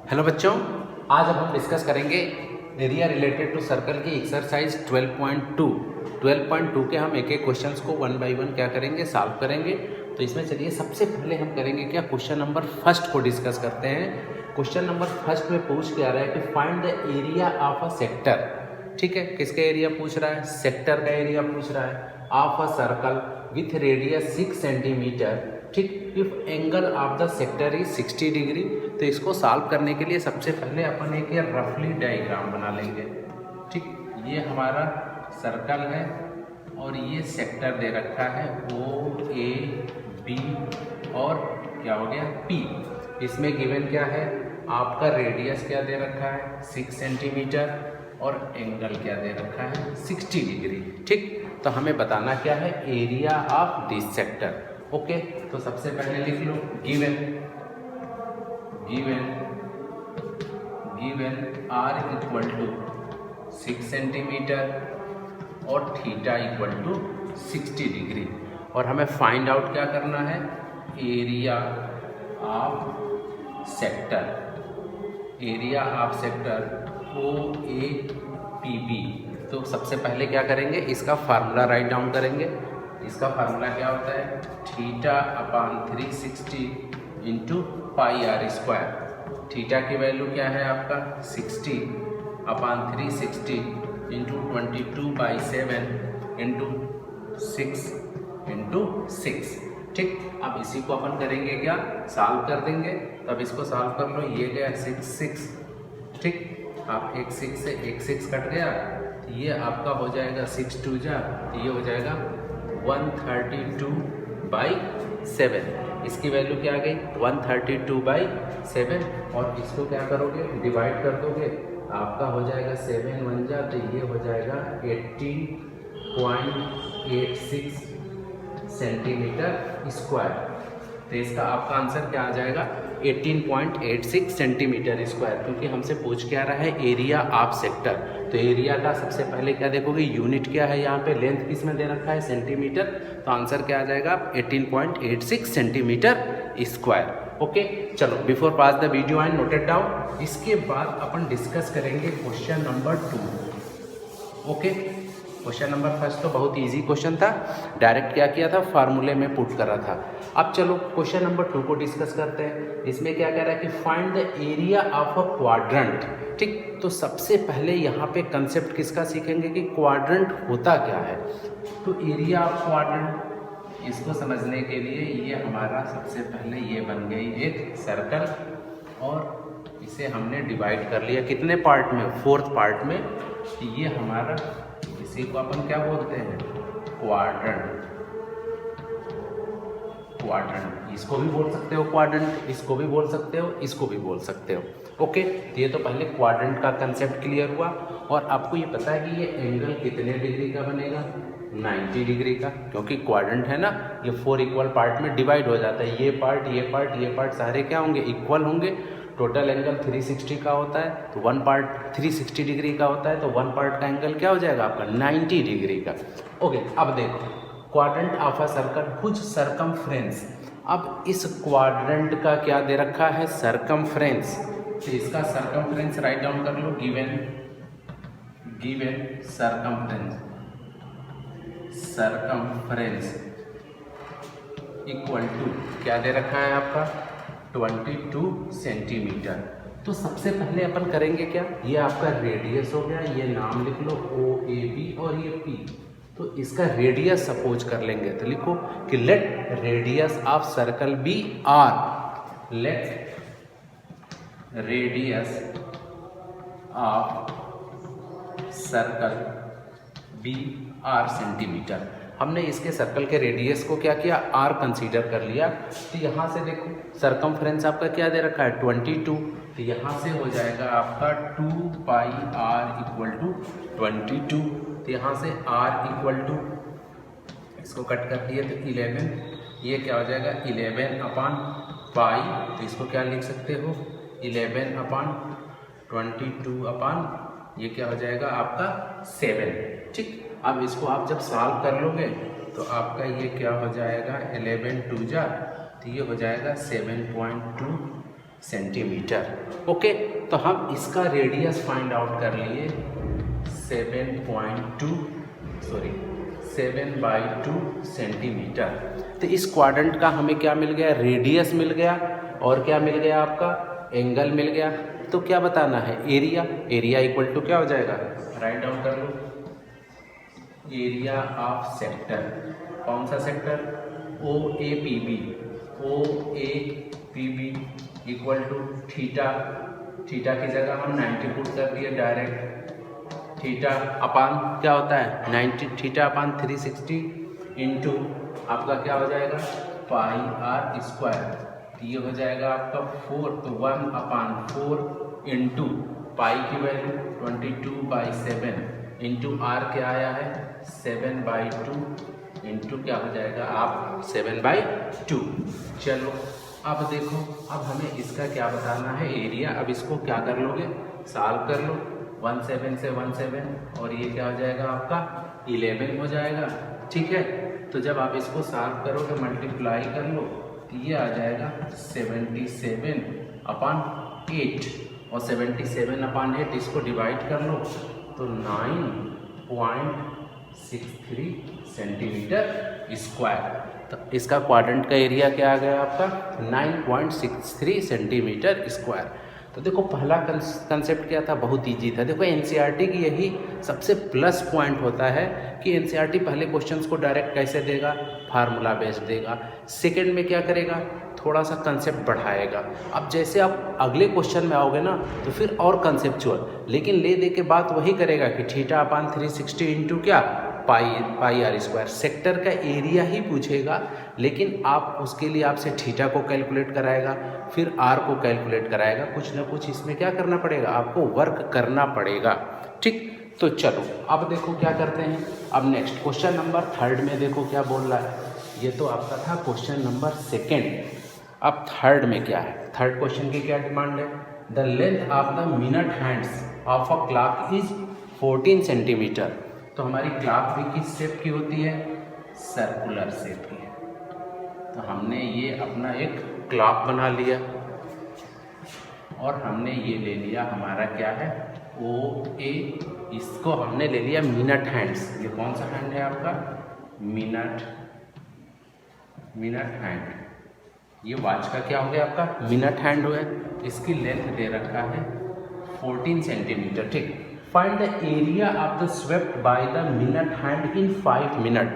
Hello बच्चों, आज अब हम डिस्कस करेंगे एरिया रिलेटेड टू सर्कल की एक्सरसाइज 12.2 के हम एक एक क्वेश्चंस को वन बाय वन क्या करेंगे, सॉल्व करेंगे। तो इसमें चलिए सबसे पहले हम करेंगे क्या, क्वेश्चन नंबर फर्स्ट को डिस्कस करते हैं। क्वेश्चन नंबर फर्स्ट में पूछ के आ रहा है कि find the area of a sector. ठीक है, किसका एरिया पूछ रहा है? सेक्टर का एरिया पूछ रहा है of a circle with radius 6 centimeter. ठीक, if angle of the sector is 60 degree. तो इसको सॉल्व करने के लिए सबसे पहले अपन एक रफली डायग्राम बना लेंगे। ठीक, ये हमारा सर्कल है और ये सेक्टर दे रखा है ओ ए बी और क्या हो गया पी। इसमें गिवन क्या है, आपका रेडियस क्या दे रखा है 6 सेंटीमीटर और एंगल क्या दे रखा है 60 डिग्री। ठीक, तो हमें बताना क्या है, area of this sector. Okay, तो सबसे पहले लिख लो given r equal to 6 centimeter और थीटा इक्वल टू 60 डिग्री। और हमें फाइंड आउट क्या करना है, area of sector O A P B. तो सबसे पहले क्या करेंगे, इसका फार्मूला राइट डाउन करेंगे। इसका फार्मूला क्या होता है, theta upon 360 into pi r square. Theta की वैल्यू क्या है आपका 60 अपान 360 इंटू 22/7 इंटू 6 ठीक, अब इसी को अपन करेंगे क्या, सॉल्व कर देंगे। तब इसको सॉल्व कर लो, ये गया 6। ठीक, आप एक 6 से एक 6 कट गया, तो ये आपका हो जाएगा 6 2 जा, तो ये हो जाएगा 132/7। इसकी वैल्यू क्या आ गई 132/7। और इसको क्या करोगे, डिवाइड कर दोगे, आपका हो जाएगा 7 1 जा, तो ये हो जाएगा 18.86 सेंटीमीटर स्क्वायर। तो इसका आपका आंसर क्या आ जाएगा 18.86 सेंटीमीटर स्क्वायर, क्योंकि हमसे पूछ के आ रहा है एरिया ऑफ सेक्टर। तो एरिया का सबसे पहले क्या देखोगे, यूनिट क्या है, यहाँ पे लेंथ किस में दे रखा है सेंटीमीटर। तो आंसर क्या आ जाएगा 18.86 सेंटीमीटर स्क्वायर। ओके, चलो before pause the video and noted down. इसके बाद अपन डिस्कस करेंगे question number 2। Okay, question number first तो बहुत इजी क्वेश्चन था, डायरेक्ट क्या किया था, फार्मूले में पुट करा था। अब चलो क्वेश्चन नंबर 2 को डिस्कस करते हैं। इसमें क्या कह रहा है कि find the area of a quadrant. ठीक, तो सबसे पहले यहाँ पे कंसेप्ट किसका सीखेंगे कि क्वाड्रेंट होता क्या है। तो एरिया ऑफ क्वाड्रेंट, इसको समझने के लिए ये हमारा सबसे पहले ये बन गई एक सर्कल और इसे हमने डिवाइड कर लिया कितने पार्ट में, 4th पार्ट में। ये हमारा, इसी को अपन क्या बोलते हैं, क्वाड्रेंट। इसको भी बोल सकते हो क्वाड्रेंट, इसको भी बोल सकते हो, इसको भी बोल सकते हो। ओके, तो ये तो पहले क्वाड्रेंट का कंसेप्ट क्लियर हुआ। और आपको ये पता है कि ये एंगल कितने डिग्री का बनेगा, 90 डिग्री का, क्योंकि क्वाड्रेंट है ना, ये 4 इक्वल पार्ट में डिवाइड हो जाता है। ये पार्ट सारे क्या होंगे, इक्वल होंगे। टोटल एंगल 360 का होता है, तो 1 पार्ट 360 डिग्री का होता है, तो 1 पार्ट का एंगल क्या हो जाएगा आपका 90 डिग्री का। ओके, अब देखो क्वाड्रेंट ऑफ अ सर्कल कुछ सरकमफ्रेंस। अब इस क्वाड्रेंट का क्या दे रखा है, सरकमफ्रेंस। तो इसका सरकमफ्रेंस राइट डाउन कर लो, गिवन सरकमफ्रेंस इक्वल टू क्या दे रखा है आपका 22 सेंटीमीटर। तो सबसे पहले अपन करेंगे क्या, ये आपका रेडियस हो गया, ये नाम लिख लो ओ ए बी और ये पी। तो इसका रेडियस सपोज कर लेंगे, तो लिखो कि let radius of circle be r. Let radius of circle be r centimetre. हमने इसके सर्कल के रेडियस को क्या किया, आर कंसीडर कर लिया। तो यहाँ से देखो सरकमफ्रेंस आपका क्या दे रखा है 22। तो यहाँ से हो जाएगा आपका 2 पाई आर इक्वल टू 22। तो यहाँ से आर इक्वल टू, इसको कट कर दिए तो 11, ये क्या हो जाएगा 11 अपान पाई। तो इसको क्या लिख सकते हो 11 अपान 22 अपान ये क्या हो जाएगा आपका 7। ठीक, अब इसको आप जब सॉल्व कर लोगे तो आपका ये क्या हो जाएगा 11 2 जा, तो ये हो जाएगा 7.2 सेंटीमीटर। ओके, तो हम इसका रेडियस फाइंड आउट कर लिए 7/2 सेंटीमीटर। तो इस क्वाड्रेंट का हमें क्या मिल गया, रेडियस मिल गया और क्या मिल गया आपका, एंगल मिल गया। तो क्या बताना है, एरिया। एरिया इक्वल टू क्या हो जाएगा, राइट डाउन कर लो, एरिया ऑफ सेक्टर। कौन सा sector, OAPB। OAPB equal to theta. Theta की जगह हम 90 पुट कर दिए डायरेक्ट। थीटा अपान क्या होता है, 90 थीटा अपान 360 इंटू आपका क्या हो जाएगा, पाई आर स्क्वायर। ये हो जाएगा आपका 4, तो 1/4 इंटू पाई की वैल्यू 22/7 इंटू आर क्या आया है 7/2 इंटू क्या हो जाएगा आप 7/2। चलो अब देखो, अब हमें इसका क्या बताना है, एरिया। अब इसको क्या कर लोगे, सॉल्व कर लो। 17 से 17 और ये क्या हो जाएगा आपका 11 हो जाएगा। ठीक है, तो जब आप इसको सॉल्व करोगे, मल्टीप्लाई कर लो, तो ये आ जाएगा 77/8 और 77/8 इसको डिवाइड कर लो तो 9.63 सेंटीमीटर स्क्वायर। तो इसका क्वाड्रेंट का एरिया क्या आ गया आपका 9.63 सेंटीमीटर स्क्वायर। तो देखो पहला कंसेप्ट क्या था, बहुत ईजी था। देखो एनसीईआरटी की यही सबसे प्लस पॉइंट होता है कि एनसीईआरटी पहले क्वेश्चंस को डायरेक्ट कैसे देगा, फार्मूला बेस्ड देगा। सेकंड में क्या करेगा, थोड़ा सा कंसेप्ट बढ़ाएगा। अब जैसे आप अगले क्वेश्चन में आओगे ना तो फिर और कंसेप्चुअल, लेकिन ले दे के बात वही करेगा कि थीटा अपान 360 इंटू क्या पाई आर स्क्वायर। सेक्टर का एरिया ही पूछेगा, लेकिन आप उसके लिए आपसे थीटा को कैलकुलेट कराएगा, फिर आर को कैलकुलेट कराएगा। कुछ ना कुछ इसमें क्या करना पड़ेगा, आपको वर्क करना पड़ेगा। ठीक, तो चलो अब देखो क्या करते हैं। अब नेक्स्ट क्वेश्चन नंबर 3 में देखो क्या बोल रहा है। ये तो आपका था क्वेश्चन नंबर 2। अब 3 में क्या है, 3rd क्वेश्चन की क्या डिमांड है, the length of the minute hands of a clock is 14 centimetre. तो हमारी क्लॉक भी किस शेप की होती है, सर्कुलर शेप की है। तो हमने ये अपना एक क्लॉक बना लिया और हमने ये ले लिया हमारा क्या है OA, इसको हमने ले लिया मिनट हैंड्स। ये कौन सा हैंड है आपका, मिनट हैंड। ये वॉच का क्या हो गया आपका मिनट हैंड हो गया। इसकी लेंथ दे रखा है 14 सेंटीमीटर। ठीक, find the area of the swept by the minute hand in 5 minute.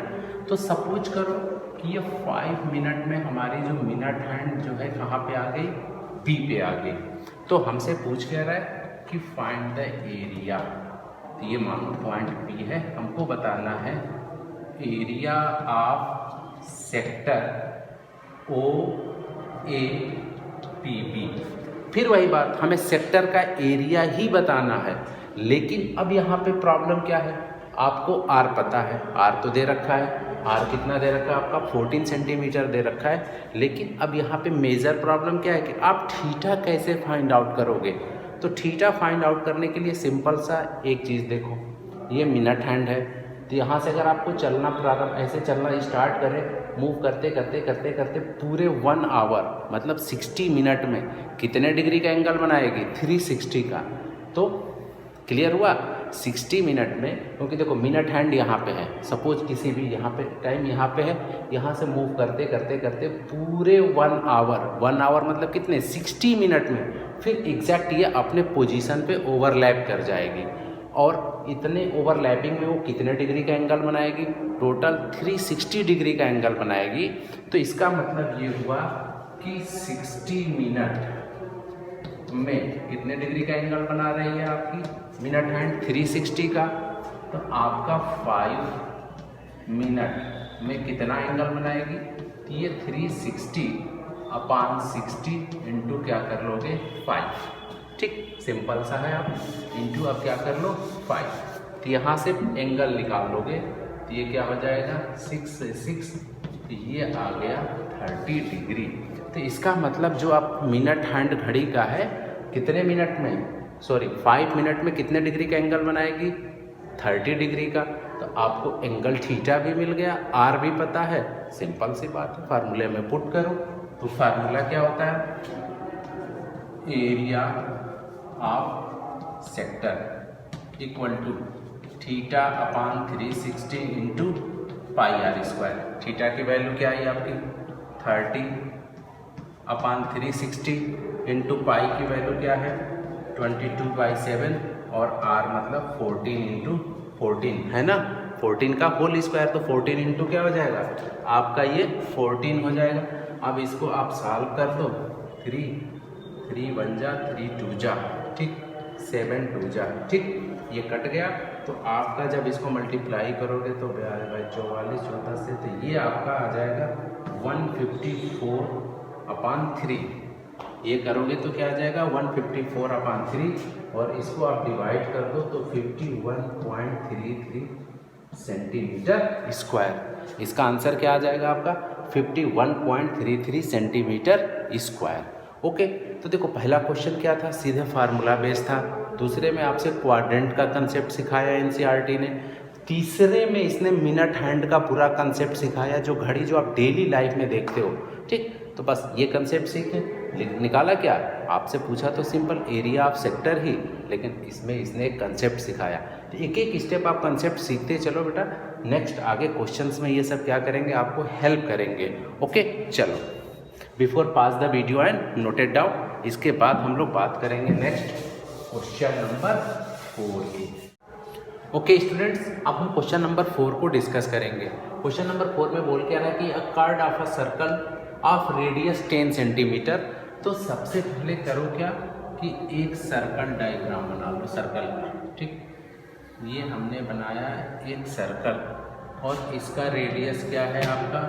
तो सपोज करो कि ये 5 मिनट में हमारी जो मिनट हैंड जो है कहाँ पे आ गई, बी पे आ गई। तो हमसे पूछ कह रहा है कि फाइंड द एरिया। तो ये मानो पॉइंट बी है, हमको बताना है एरिया ऑफ सेक्टर OAPB। फिर वही बात, हमें सेक्टर का एरिया ही बताना है। लेकिन अब यहाँ पे प्रॉब्लम क्या है, आपको आर पता है, आर तो दे रखा है, आर कितना दे रखा है आपका 14 सेंटीमीटर दे रखा है। लेकिन अब यहाँ पे मेजर प्रॉब्लम क्या है कि आप थीटा कैसे फाइंड आउट करोगे। तो थीटा फाइंड आउट करने के लिए सिंपल सा एक चीज़ देखो, ये मिनट हैंड है। तो यहाँ से अगर आपको चलना प्रारंभ, ऐसे चलना स्टार्ट करें, मूव करते करते करते करते पूरे 1 आवर मतलब 60 मिनट में कितने डिग्री का एंगल बनाएगी, 360 का। तो क्लियर हुआ, 60 मिनट में, क्योंकि देखो मिनट हैंड यहाँ पे है, सपोज किसी भी यहाँ पे टाइम यहाँ पे है, यहाँ से मूव करते करते करते पूरे 1 आवर मतलब कितने 60 मिनट में फिर एग्जैक्ट ये अपने पोजीशन पे ओवरलैप कर जाएगी। और इतने ओवरलैपिंग में वो कितने डिग्री का एंगल बनाएगी, टोटल 360 डिग्री का एंगल बनाएगी। तो इसका मतलब ये हुआ कि 60 मिनट में कितने डिग्री का एंगल बना रही है आपकी मिनट हैंड 360 का। तो आपका 5 मिनट में कितना एंगल बनाएगी, तो ये 360/60 इंटू क्या कर लोगे 5। ठीक, सिंपल सा है। आप इंटू अब क्या कर लो 5। तो यहाँ से एंगल निकाल लोगे तो ये क्या हो जाएगा 6 से 6, तो ये आ गया 30 डिग्री। तो इसका मतलब जो आप मिनट हैंड घड़ी का है कितने मिनट में, 5 मिनट में कितने डिग्री का एंगल बनाएगी 30 डिग्री का। तो आपको एंगल थीटा भी मिल गया, आर भी पता है, सिंपल सी बात है, फार्मूले में पुट करो। तो फार्मूला क्या होता है area of sector equal to theta upon 360 into pi r square. Theta की वैल्यू क्या आई आपकी 30 अपान 360 इंटू पाई की वैल्यू क्या है 22/7 और आर मतलब 14 इंटू 14 है ना, 14 का होल स्क्वायर, तो 14 इंटू क्या हो जाएगा आपका ये 14 हो जाएगा। अब इसको आप सॉल्व कर दो, 3 1 जा 3 2 जा, ठीक, 7 2 जा, ठीक, ये कट गया। तो आपका जब इसको मल्टीप्लाई करोगे तो 44 14 से, तो ये आपका आ जाएगा 154/3। ये करोगे तो क्या आ जाएगा 154/3 और इसको आप डिवाइड कर दो तो 51.33 सेंटीमीटर स्क्वायर। इसका आंसर क्या आ जाएगा आपका 51.33 सेंटीमीटर स्क्वायर। ओके, तो देखो पहला क्वेश्चन क्या था, सीधे फार्मूला बेस था। दूसरे में आपसे क्वाड्रेंट का कंसेप्ट सिखाया एनसीईआरटी ने। तीसरे में इसने मिनट हैंड का पूरा कंसेप्ट सिखाया, जो घड़ी जो आप डेली लाइफ में देखते हो, ठीक। तो बस ये कंसेप्ट सीखे, निकाला क्या आपसे पूछा तो सिंपल एरिया ऑफ सेक्टर ही, लेकिन इसमें इसने एक कंसेप्ट सिखाया। तो एक एक स्टेप आप कंसेप्ट सीखते चलो बेटा, नेक्स्ट आगे क्वेश्चंस में ये सब क्या करेंगे आपको हेल्प करेंगे। ओके चलो, before pause the video and noted down, इसके बाद हम लोग बात करेंगे नेक्स्ट क्वेश्चन नंबर 4 की। ओके स्टूडेंट्स, अब हम क्वेश्चन नंबर 4 को डिस्कस करेंगे। क्वेश्चन नंबर 4 में बोल क्या रहा है कि अ card of a circle of radius 10 centimetre. तो सबसे पहले करो क्या कि एक सर्कल डायग्राम बना लो, सर्कल का, ठीक। ये हमने बनाया एक सर्कल और इसका रेडियस क्या है आपका,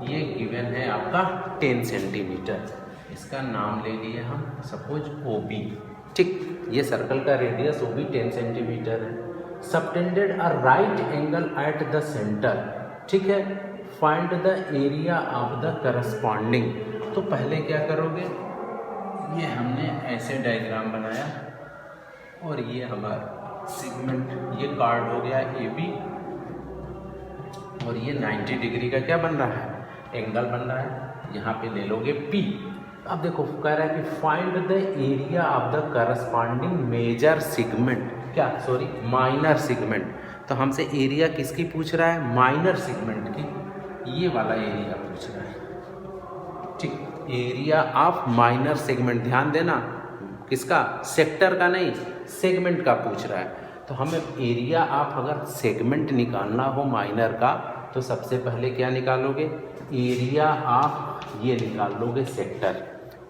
ये गिवन है आपका 10 सेंटीमीटर। इसका नाम ले लिए हम सपोज OB, ठीक। ये सर्कल का रेडियस OB 10 सेंटीमीटर है। Subtended a right angle at the centre, ठीक है। Find the area of the corresponding. तो पहले क्या करोगे, ये हमने ऐसे डायग्राम बनाया और ये हमारा सेगमेंट, ये कार्ड हो गया AB और ये 90 डिग्री का क्या बन रहा है, एंगल बन रहा है। यहाँ पे ले लोगे P। अब देखो कह रहा है कि find the area of the corresponding major segment, क्या सॉरी माइनर सेगमेंट। तो हमसे एरिया किसकी पूछ रहा है, माइनर सेगमेंट की, ये वाला एरिया पूछ रहा है, ठीक। एरिया ऑफ माइनर सेगमेंट, ध्यान देना किसका, सेक्टर का नहीं, सेगमेंट का पूछ रहा है। तो हमें एरिया ऑफ अगर सेगमेंट निकालना हो माइनर का, तो सबसे पहले क्या निकालोगे, एरिया ऑफ ये निकाल लोगे सेक्टर।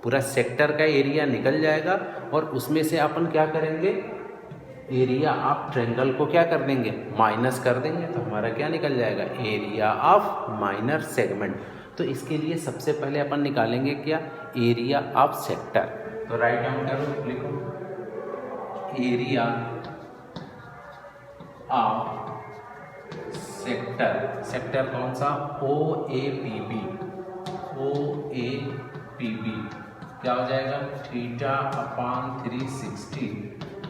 पूरा सेक्टर का एरिया निकल जाएगा और उसमें से अपन क्या करेंगे, एरिया ऑफ ट्रायंगल को क्या कर देंगे, माइनस कर देंगे। तो हमारा क्या निकल जाएगा, एरिया ऑफ माइनर सेगमेंट। तो इसके लिए सबसे पहले अपन निकालेंगे क्या, एरिया ऑफ सेक्टर। तो राइट डाउन करो, लिखो एरिया ऑफ सेक्टर। सेक्टर कौन सा, OAPB। OAPB क्या हो जाएगा, theta upon 360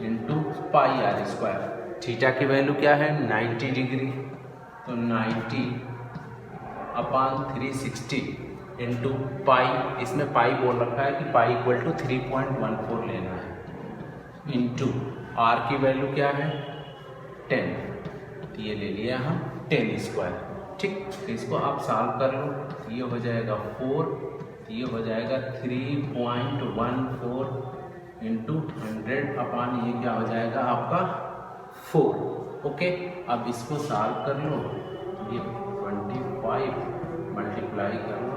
into pi r square. Theta की वैल्यू क्या है 90 डिग्री, तो 90 अपान 360 इंटू पाई, इसमें पाई बोल रखा है कि पाई इक्वल टू 3.14 लेना है, इंटू आर की वैल्यू क्या है 10, तो ये ले लिया हम 10 स्क्वायर, ठीक। तो इसको आप सॉल्व कर लो, ये हो जाएगा 4, ये हो जाएगा 3.14 इंटू 100 अपान ये क्या हो जाएगा आपका 4। ओके, अब इसको सॉल्व कर लो, ये 25 मल्टीप्लाई कर लो,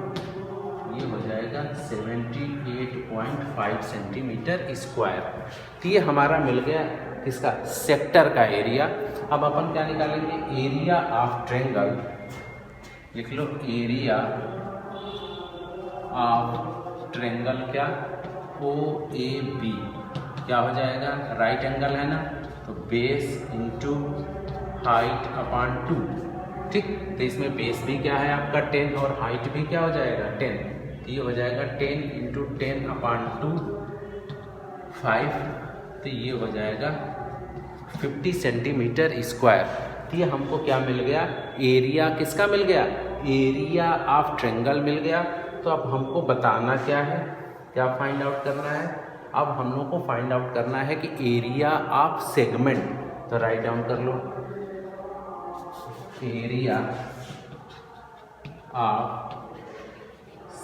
ये हो जाएगा 78.5 सेंटीमीटर स्क्वायर। तो ये हमारा मिल गया किसका, सेक्टर का एरिया। अब अपन क्या निकालेंगे, एरिया ऑफ ट्रायंगल, लिख लो एरिया ऑफ ट्रायंगल क्या, OAB क्या हो जाएगा, राइट एंगल है ना, तो बेस इंटू हाइट अपान 2, ठीक। तो इसमें बेस भी क्या है आपका 10 और हाइट भी क्या हो जाएगा 10, ये हो जाएगा 10 इंटू 10 अपान 2 5, तो ये हो जाएगा 50 सेंटीमीटर स्क्वायर। तो ये हमको क्या मिल गया, एरिया किसका मिल गया, एरिया ऑफ ट्रायंगल मिल गया। तो अब हमको बताना क्या है, क्या फाइंड आउट करना है? अब हम लोग को फाइंड आउट करना है कि एरिया ऑफ सेगमेंट। तो राइट डाउन कर लो, एरिया ऑफ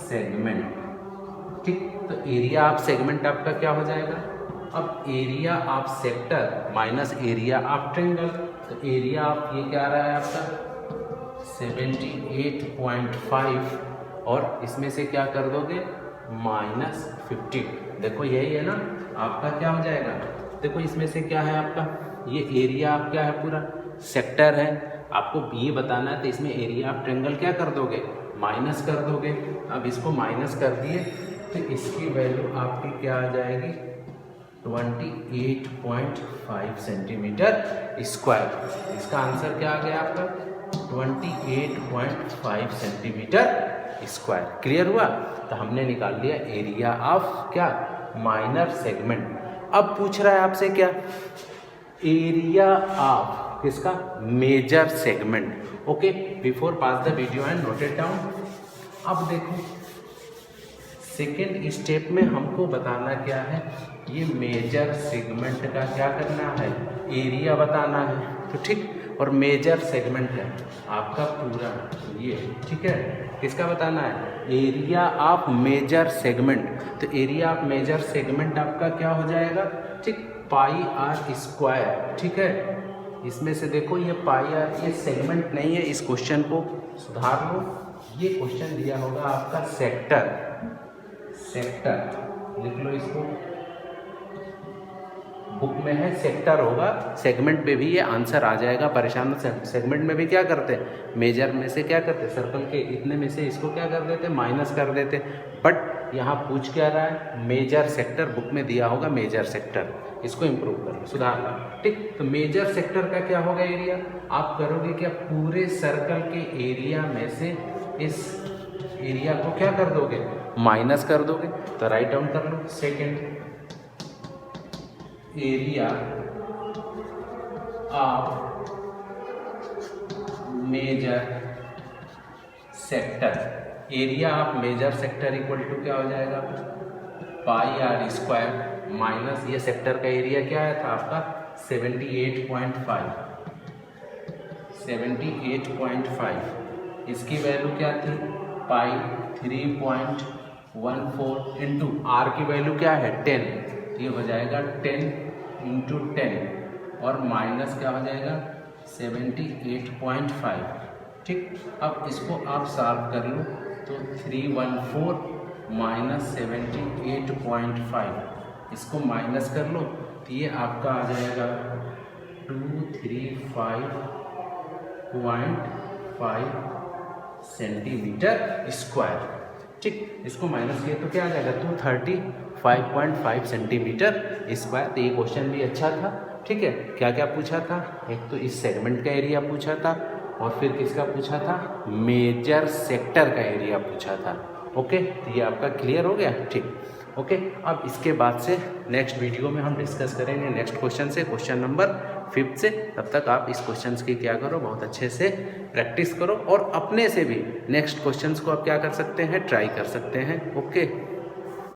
सेगमेंट। ठीक, तो एरिया ऑफ सेगमेंट आपका क्या हो जाएगा? अब area of sector minus area of triangle. तो एरिया ऑफ ये क्या आ रहा है आपका 78.5 और इसमें से क्या कर दोगे -50। देखो यही है ना आपका, क्या हो जाएगा? देखो इसमें से क्या है आपका, ये एरिया आप क्या है पूरा सेक्टर है, आपको ये बताना है। तो इसमें एरिया ऑफ ट्रायंगल क्या कर दोगे माइनस कर दोगे। अब इसको माइनस कर दिए तो इसकी वैल्यू आपकी क्या आ जाएगी 28.5 सेंटीमीटर स्क्वायर। इसका आंसर क्या आ गया आपका 28.5 सेंटीमीटर स्क्वायर। क्लियर हुआ? तो हमने निकाल लिया एरिया ऑफ क्या माइनर सेगमेंट। अब पूछ रहा है आपसे क्या एरिया ऑफ किसका major segment. Okay, before pause the video and note it down. अब देखो सेकेंड स्टेप में हमको बताना क्या है, ये मेजर सेगमेंट का क्या करना है एरिया बताना है। तो ठीक, और मेजर सेगमेंट है आपका पूरा ये, ठीक है, किसका बताना है एरिया ऑफ मेजर सेगमेंट। तो एरिया ऑफ मेजर सेगमेंट आपका क्या हो जाएगा, ठीक, पाई आर स्क्वायर। ठीक है, इसमें से देखो ये पाई आर ये सेगमेंट नहीं है, इस क्वेश्चन को सुधार लो। ये क्वेश्चन दिया होगा आपका सेक्टर, सेक्टर लिख लो इसको, बुक में है सेक्टर होगा, सेगमेंट पे भी ये आंसर आ जाएगा। परेशान सेगमेंट में भी क्या करते हैं मेजर में से क्या करते हैं सर्कल के इतने में से इसको क्या कर देते माइनस कर देते। बट यहाँ पूछ क्या रहा है मेजर सेक्टर, बुक में दिया होगा मेजर सेक्टर, इसको इम्प्रूव कर लो सुधार लो। ठीक, तो मेजर सेक्टर का क्या होगा एरिया, आप करोगे क्या पूरे सर्कल के एरिया में से इस एरिया को क्या कर दोगे माइनस कर दोगे। तो राइट डाउन कर लो second area of major sector, area of major sector equal to क्या हो जाएगा पाई आर स्क्वायर माइनस ये सेक्टर का एरिया क्या आया था आपका 78.5, इसकी वैल्यू क्या थी पाई 3.14 इंटू आर की वैल्यू क्या है 10, ये हो जाएगा 10 इंटू 10 और माइनस क्या हो जाएगा 78.5। ठीक, अब इसको आप सॉल्व कर लो तो 314 माइनस 78.5, इसको माइनस कर लो तो ये आपका आ जाएगा 235.5 सेंटीमीटर स्क्वायर। ठीक, इसको माइनस किए तो क्या आ जाएगा 235.5 सेंटीमीटर स्क्वायर। तो ये क्वेश्चन भी अच्छा था। ठीक है, क्या क्या पूछा था, एक तो इस सेगमेंट का एरिया पूछा था और फिर किसका पूछा था मेजर सेक्टर का एरिया पूछा था। ओके, तो ये आपका क्लियर हो गया। ठीक, ओके, अब इसके बाद से नेक्स्ट वीडियो में हम डिस्कस करेंगे नेक्स्ट क्वेश्चन से, क्वेश्चन नंबर 5 से। तब तक आप इस क्वेश्चन की क्या करो बहुत अच्छे से प्रैक्टिस करो और अपने से भी नेक्स्ट क्वेश्चंस को आप क्या कर सकते हैं ट्राई कर सकते हैं। ओके।